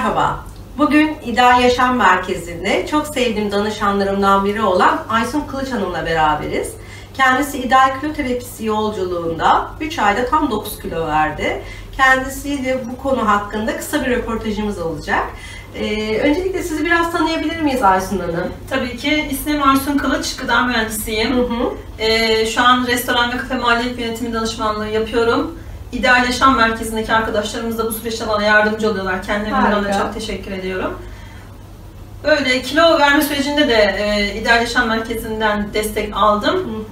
Merhaba. Bugün İdeal Yaşam Merkezi'nde çok sevdiğim danışanlarımdan biri olan Aysun Kılıç Hanım'la beraberiz. Kendisi ideal kilo terapisi yolculuğunda 3 ayda tam 9 kilo verdi. Kendisiyle bu konu hakkında kısa bir röportajımız olacak. Öncelikle sizi biraz tanıyabilir miyiz Aysun Hanım? Tabii ki. İsmim Aysun Kılıç, gıda mühendisiyim. Şu an restoran ve kafe maliyet yönetimi danışmanlığı yapıyorum. İdeal Yaşam Merkezi'ndeki arkadaşlarımız da bu süreçte bana yardımcı oluyorlar. Kendilerine de çok teşekkür ediyorum. Böyle kilo verme sürecinde de İdeal Yaşam Merkezi'nden destek aldım.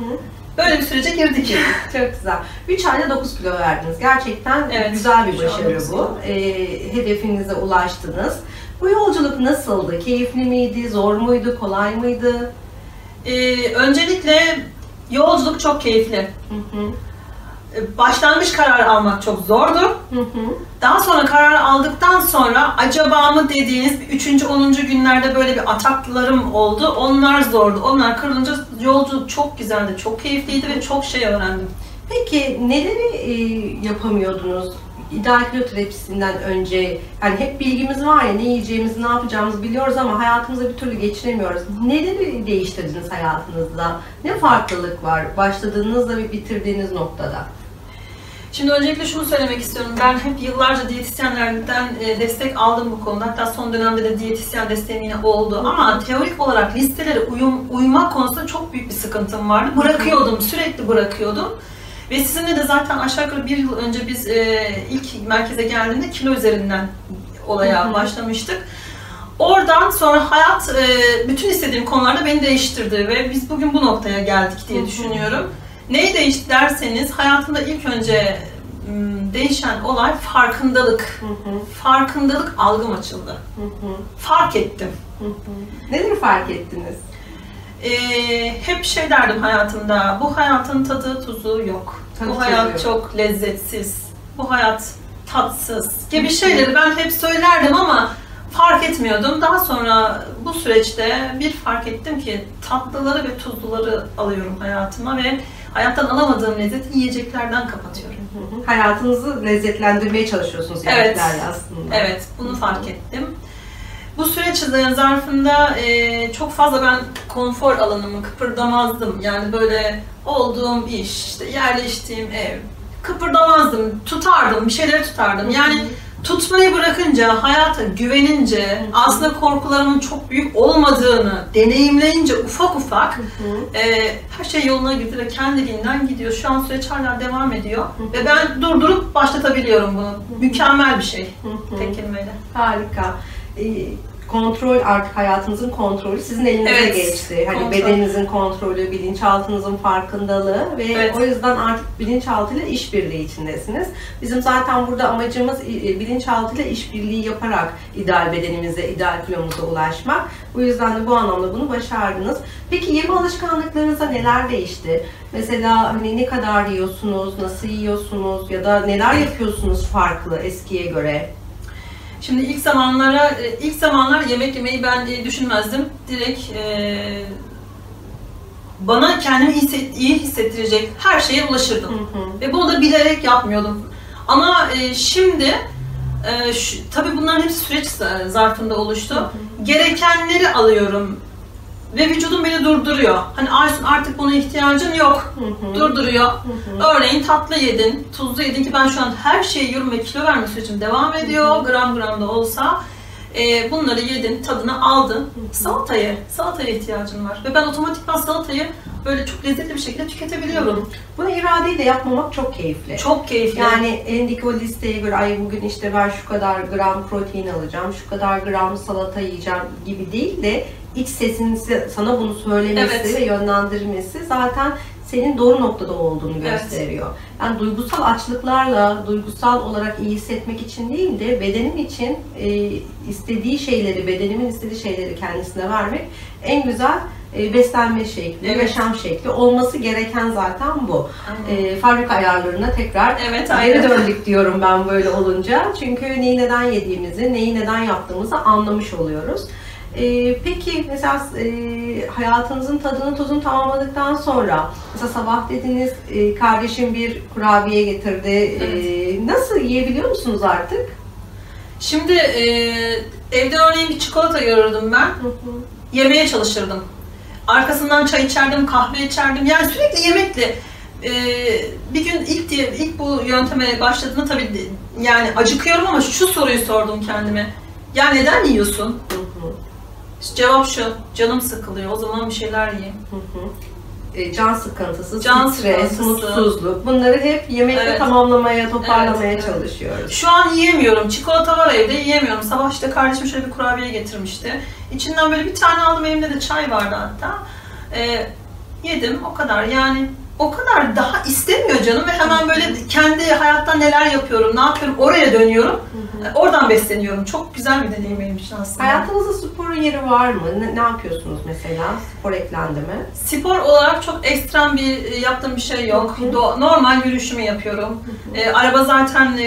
Böyle bir sürece girdik. Çok güzel. 3 ayda 9 kilo verdiniz. Gerçekten güzel bir başarı bu. Hedefinize ulaştınız. Bu yolculuk nasıldı? Keyifli miydi? Zor muydu? Kolay mıydı? Öncelikle yolculuk çok keyifli. Başlangıç kararı almak çok zordu. Daha sonra karar aldıktan sonra acaba mı dediğiniz 3. 10. günlerde böyle bir ataklarım oldu. Onlar zordu. Onlar kırılınca yolculuk çok güzeldi, çok keyifliydi ve çok şey öğrendim. Peki neleri yapamıyordunuz? İdeal kilo terapisinden önce, yani hep bilgimiz var ya, ne yiyeceğimizi, ne yapacağımızı biliyoruz ama hayatımıza bir türlü geçiremiyoruz. Neleri değiştirdiniz hayatınızda? Ne farklılık var başladığınız ve bitirdiğiniz noktada? Şimdi öncelikle şunu söylemek istiyorum. Ben hep yıllarca diyetisyenlerden destek aldım bu konuda. Hatta son dönemde de diyetisyen desteğim yine oldu. Ama teorik olarak listelere uymak konusunda çok büyük bir sıkıntım vardı. Bırakıyordum, sürekli bırakıyordum. Ve sizinle de zaten aşağı yukarı 1 yıl önce biz ilk merkeze geldiğinde kilo üzerinden olaya başlamıştık. Oradan sonra hayat bütün istediğim konularda beni değiştirdi ve biz bugün bu noktaya geldik diye düşünüyorum. Neyi değişti derseniz, hayatımda ilk önce değişen olay farkındalık. Farkındalık algım açıldı. Fark ettim. Neleri fark ettiniz? Hep şey derdim hayatımda, bu hayatın tadı tuzu yok. Bu hayat çok lezzetsiz, bu hayat tatsız gibi şeyleri ben hep söylerdim ama fark etmiyordum. Daha sonra bu süreçte bir fark ettim ki tatlıları ve tuzluları alıyorum hayatıma ve hayattan alamadığım lezzeti yiyeceklerden kapatıyorum. Hayatınızı lezzetlendirmeye çalışıyorsunuz yemeklerle aslında. Evet, bunu fark ettim. Bu süreç zarfında çok fazla ben konfor alanımı kıpırdamazdım. Yani böyle olduğum iş, işte yerleştiğim ev, kıpırdamazdım, tutardım, bir şeyleri tutardım. Yani tutmayı bırakınca, hayata güvenince, aslında korkularımın çok büyük olmadığını deneyimleyince ufak ufak her şey yoluna girdi ve kendiliğinden gidiyor. Şu an süreç hala devam ediyor ve ben durdurup başlatabiliyorum bunu. Mükemmel bir şey, tek kelimeyle. Harika. Kontrol, artık hayatınızın kontrolü sizin elinize geçti. Hani bedeninizin kontrolü, bilinçaltınızın farkındalığı ve o yüzden artık bilinçaltıyla işbirliği içindesiniz. Bizim zaten burada amacımız bilinçaltıyla işbirliği yaparak ideal bedenimize, ideal kilomuza ulaşmak. Bu yüzden de bu anlamda bunu başardınız. Peki yeme alışkanlıklarınızda neler değişti? Mesela hani ne kadar yiyorsunuz, nasıl yiyorsunuz ya da neler yapıyorsunuz farklı eskiye göre? Şimdi ilk zamanlar yemek yemeyi ben düşünmezdim. Direkt bana kendimi iyi hissettirecek her şeye ulaşırdım. Ve bunu da bilerek yapmıyordum. Ama şimdi tabii bunların hepsi süreç zarfında oluştu. Gerekenleri alıyorum. Ve vücudum beni durduruyor. Hani Aysun artık buna ihtiyacın yok. Durduruyor. Örneğin tatlı yedin, tuzlu yedin ki ben şu an her şeyi yiyorum ve kilo verme sürecim devam ediyor. Gram gram da olsa. Bunları yedin, tadını aldın. Salataya ihtiyacın var. Ve ben otomatikman salatayı böyle çok lezzetli bir şekilde tüketebiliyorum. Bunu iradeyle yapmamak çok keyifli. Çok keyifli. Yani elindeki o listeye göre ay bugün işte ben şu kadar gram protein alacağım, şu kadar gram salata yiyeceğim gibi değil de iç sesinin sana bunu söylemesi ve yönlendirmesi zaten senin doğru noktada olduğunu gösteriyor. Yani duygusal açlıklarla, duygusal olarak iyi hissetmek için değil de bedenim için istediği şeyleri, bedenimin istediği şeyleri kendisine vermek en güzel beslenme şekli, yaşam şekli olması gereken zaten bu. Fabrika ayarlarına tekrar geri döndük diyorum ben böyle olunca. Çünkü neyi neden yediğimizi, neyi neden yaptığımızı anlamış oluyoruz. Peki mesela hayatınızın tadını tuzunu tamamladıktan sonra mesela sabah dediniz kardeşim bir kurabiye getirdi. Nasıl yiyebiliyor musunuz artık? Şimdi evde örneğin bir çikolata görürdüm ben. Yemeye çalışırdım. Arkasından çay içerdim, kahve içerdim. Yani sürekli yemekle. Bir gün ilk bu yönteme başladığında tabii yani acıkıyorum ama şu soruyu sordum kendime. Ya neden yiyorsun? İşte cevap şu, canım sıkılıyor, o zaman bir şeyler yiyeyim. Can sıkıntısı, Can stres, sıkıntısı. Mutsuzluk, bunları hep yemekle tamamlamaya, toparlamaya çalışıyoruz. Şu an yiyemiyorum, çikolata var evde, yiyemiyorum. Sabah işte kardeşim şöyle bir kurabiye getirmişti. İçinden böyle bir tane aldım, elimde de çay vardı hatta. Yedim, o kadar yani. O kadar daha istemiyor canım ve hemen böyle kendi hayatta neler yapıyorum, ne yapıyorum oraya dönüyorum. Oradan besleniyorum. Çok güzel bir deneyim benim için aslında. Hayatınızda sporun yeri var mı? Ne yapıyorsunuz mesela? Spor eklendi mi? Spor olarak çok ekstrem yaptığım bir şey yok. Normal yürüyüşümü yapıyorum. Araba zaten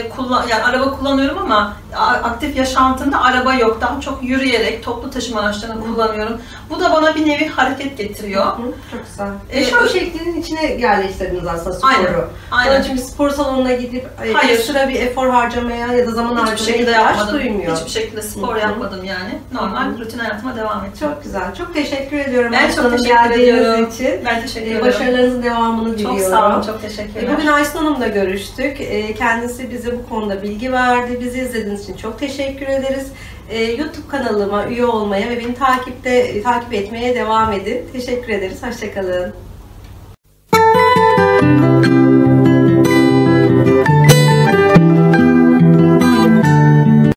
yani araba kullanıyorum ama aktif yaşantımda araba yok. Daha çok yürüyerek toplu taşıma araçlarını kullanıyorum. Bu da bana bir nevi hareket getiriyor. Çok güzel. Yaşam şeklinin içine yerleştirdiniz aslında sporu. Aynen. Çünkü spor salonuna gidip Hayır. Ekstra bir efor harcamaya ya da zaman harcamaya ihtiyaç duymuyor. Hiçbir şekilde spor yapmadım yani. Normal rutin hayatıma devam ettim. Çok güzel. Çok teşekkür ediyorum. Ben çok teşekkür ediyorum. için. Ben teşekkür ederim. Başarılarınızın devamını diliyorum. Çok sağ olun. Çok teşekkürler. Bugün Aysun Hanım'la görüştük. Kendisi bize bu konuda bilgi verdi. Bizi izlediğiniz için çok teşekkür ederiz. YouTube kanalıma üye olmaya ve beni takip etmeye devam edin. Teşekkür ederiz. Hoşça kalın.